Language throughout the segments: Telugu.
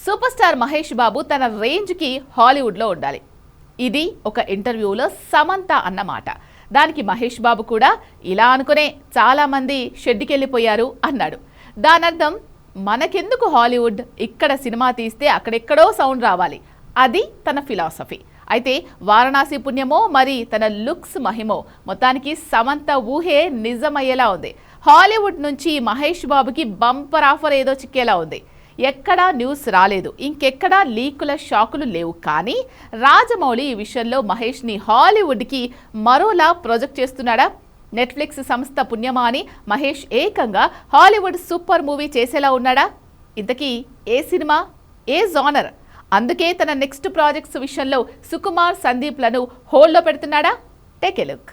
సూపర్ స్టార్ మహేష్ బాబు తన రేంజ్కి హాలీవుడ్లో ఉండాలి. ఇది ఒక ఇంటర్వ్యూలో సమంత అన్నమాట. దానికి మహేష్ బాబు కూడా ఇలా అనుకునే చాలామంది షెడ్కి వెళ్ళిపోయారు అన్నాడు. దానర్థం మనకెందుకు హాలీవుడ్, ఇక్కడ సినిమా తీస్తే అక్కడెక్కడో సౌండ్ రావాలి, అది తన ఫిలాసఫీ. అయితే వారణాసి పుణ్యమో మరి తన లుక్స్ మహిమో మొత్తానికి సమంత ఊహే నిజమయ్యేలా ఉంది. హాలీవుడ్ నుంచి మహేష్ బాబుకి బంపర్ ఆఫర్ ఏదో చిక్కేలా ఉంది. ఎక్కడా న్యూస్ రాలేదు, ఇంకెక్కడా లీకుల షాకులు లేవు. కానీ రాజమౌళి ఈ విషయంలో మహేష్ని హాలీవుడ్కి మరోలా ప్రొజెక్ట్ చేస్తున్నాడా? నెట్ఫ్లిక్స్ సంస్థ పుణ్యమా అని మహేష్ ఏకంగా హాలీవుడ్ సూపర్ మూవీ చేసేలా ఉన్నాడా? ఇంతకీ ఏ సినిమా, ఏ జానర్? అందుకే తన నెక్స్ట్ ప్రాజెక్ట్స్ విషయంలో సుకుమార్, సందీప్లను హోల్డ్లో పెడుతున్నాడా? Take a look.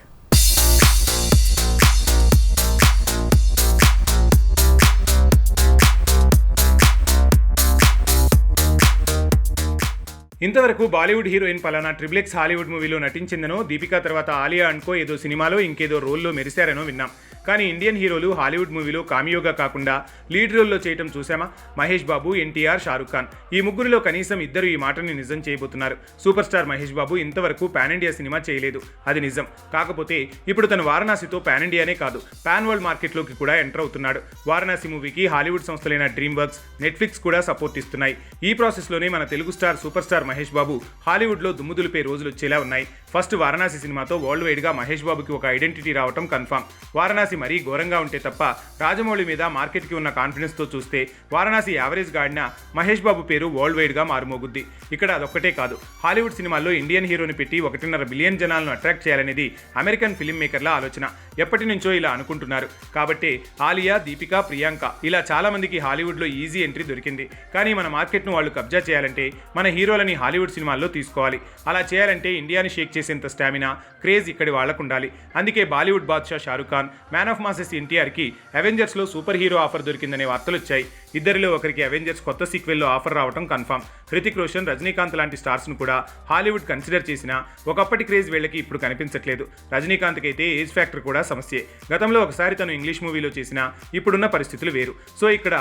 ఇంతవరకు బాలీవుడ్ హీరోయిన్ పలానా XXX హాలీవుడ్ మూవీలో నటించిందనో, దీపికా తర్వాత ఆలియా అనుకో ఏదో సినిమాలో ఇంకేదో రోల్లో మెరిశారనో విన్నాం. కానీ ఇండియన్ హీరోలు హాలీవుడ్ మూవీలో కామియోగా కాకుండా లీడ్ రోల్లో చేయటం చూసామా? మహేష్ బాబు, ఎన్టీఆర్, షారుఖ్ ఖాన్ ఈ ముగ్గురిలో కనీసం ఇద్దరు ఈ మాటని నిజం చేయబోతున్నారు. సూపర్ స్టార్ మహేష్ బాబు ఇంతవరకు పాన్ ఇండియా సినిమా చేయలేదు, అది నిజం. కాకపోతే ఇప్పుడు తను వారణాసితో పాన్ ఇండియానే కాదు, పాన్ వరల్డ్ మార్కెట్లోకి కూడా ఎంటర్ అవుతున్నాడు. వారణాసి మూవీకి హాలీవుడ్ సంస్థలైన డ్రీమ్ వర్క్స్, నెట్ఫ్లిక్స్ కూడా సపోర్ట్ ఇస్తున్నాయి. ఈ ప్రాసెస్లోనే మన Telugu star super star Mahesh Babu హాలీవుడ్లో దుమ్ముదులిపే రోజులు వచ్చేలా ఉన్నాయి. ఫస్ట్ వారణాసి సినిమాతో వరల్డ్ వైడ్గా మహేష్ బాబుకి ఒక ఐడెంటిటీ రావటం కన్ఫామ్. వారణాసి మరీ ఘోరంగా ఉంటే తప్ప రాజమౌళి మీద మార్కెట్కి ఉన్న కాన్ఫిడెన్స్తో చూస్తే వారణాసి యావరేజ్గా ఆడినా మహేష్ బాబు పేరు వరల్డ్ వైడ్గా మారుమోగుద్ది. ఇక్కడ అదొక్కటే కాదు, హాలీవుడ్ సినిమాల్లో ఇండియన్ హీరోని పెట్టి 1.5 బిలియన్ జనాలను అట్రాక్ట్ చేయాలనేది అమెరికన్ ఫిల్మ్ మేకర్ల ఆలోచన. ఎప్పటి నుంచో ఇలా అనుకుంటున్నారు. కాబట్టి ఆలియా, దీపికా, ప్రియాంక ఇలా చాలా మందికి హాలీవుడ్లో ఈజీ ఎంట్రీ దొరికింది. కానీ మన మార్కెట్ను వాళ్ళు కబ్జా చేయాలంటే మన హీరోలని హాలీవుడ్ సినిమాల్లో తీసుకోవాలి. అలా చేయాలంటే ఇండియాని షేక్ చేసేంత స్టామినా, క్రేజ్ ఇక్కడి వాళ్ళకు ఉండాలి. అందుకే బాలీవుడ్ బాద్షా Shahrukh Khan, man of masses ఎన్టీఆర్కి అవెంజర్స్లో సూపర్ హీరో ఆఫర్ దొరికిందనే వార్తలు వచ్చాయి. ఇద్దరిలో ఒకరికి అవెంజర్స్ కొత్త సీక్వెల్లో ఆఫర్ రావడం కన్ఫామ్. హృతిక్ రోషన్, రజనీకాంత్ లాంటి స్టార్స్ను కూడా హాలీవుడ్ కన్సిడర్ చేసినా ఒకప్పటి క్రేజ్ వీళ్ళకి ఇప్పుడు కనిపించట్లేదు. రజనీకాంత్కి అయితే ఏజ్ ఫ్యాక్టర్ కూడా సమస్యే. గతంలో ఒకసారి తను ఇంగ్లీష్ మూవీలో చేసినా ఇప్పుడున్న పరిస్థితులు వేరు. సో ఇక్కడ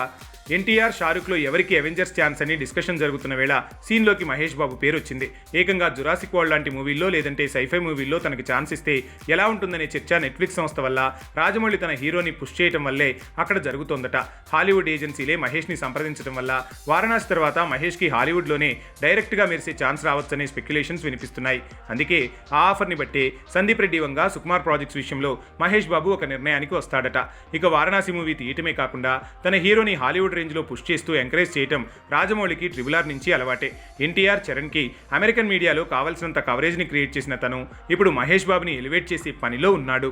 ఎన్టీఆర్, షారుఖ్లో ఎవరికి అవెంజర్స్ ఛాన్స్ అని డిస్కషన్ జరుగుతున్న వేళ సీన్లోకి మహేష్ బాబు పేరు వచ్చింది. ఏకంగా జురాసిక్ వరల్డ్ లాంటి మూవీల్లో లేదంటే సైఫై మూవీల్లో తనకి ఛాన్స్ ఇస్తే ఎలా ఉంటుందనే చర్చ నెట్ఫ్లిక్స్ సంస్థ వల్ల, రాజమౌళి తన హీరోని పుష్ చేయడం వల్లే అక్కడ జరుగుతోందట. హాలీవుడ్ ఏజెన్సీలే మహేష్ని సంప్రదించడం వల్ల వారణాసి తర్వాత మహేష్కి హాలీవుడ్లోనే డైరెక్ట్గా మెరిసే ఛాన్స్ రావచ్చనే స్పెక్యులేషన్స్ వినిపిస్తున్నాయి. అందుకే ఆ ఆఫర్ని బట్టే సందీప్ రెడ్డి వంగ సుకుమార్ ప్రాజెక్ట్స్ విషయంలో మహేష్ బాబు ఒక నిర్ణయానికి వస్తాడట. ఇక వారణాసి మూవీ తీయటమే కాకుండా తన హీరోని హాలీవుడ్ రేంజ్లో పుష్ చేస్తూ ఎంకరేజ్ చేయటం రాజమౌళికి RRR నుంచి అలవాటే. ఎన్టీఆర్, చరణ్కి అమెరికన్ మీడియాలో కావాల్సినంత కవరేజ్ని క్రియేట్ చేసిన తను ఇప్పుడు మహేష్ బాబుని ఎలివేట్ చేసే పనిలో ఉన్నాడు.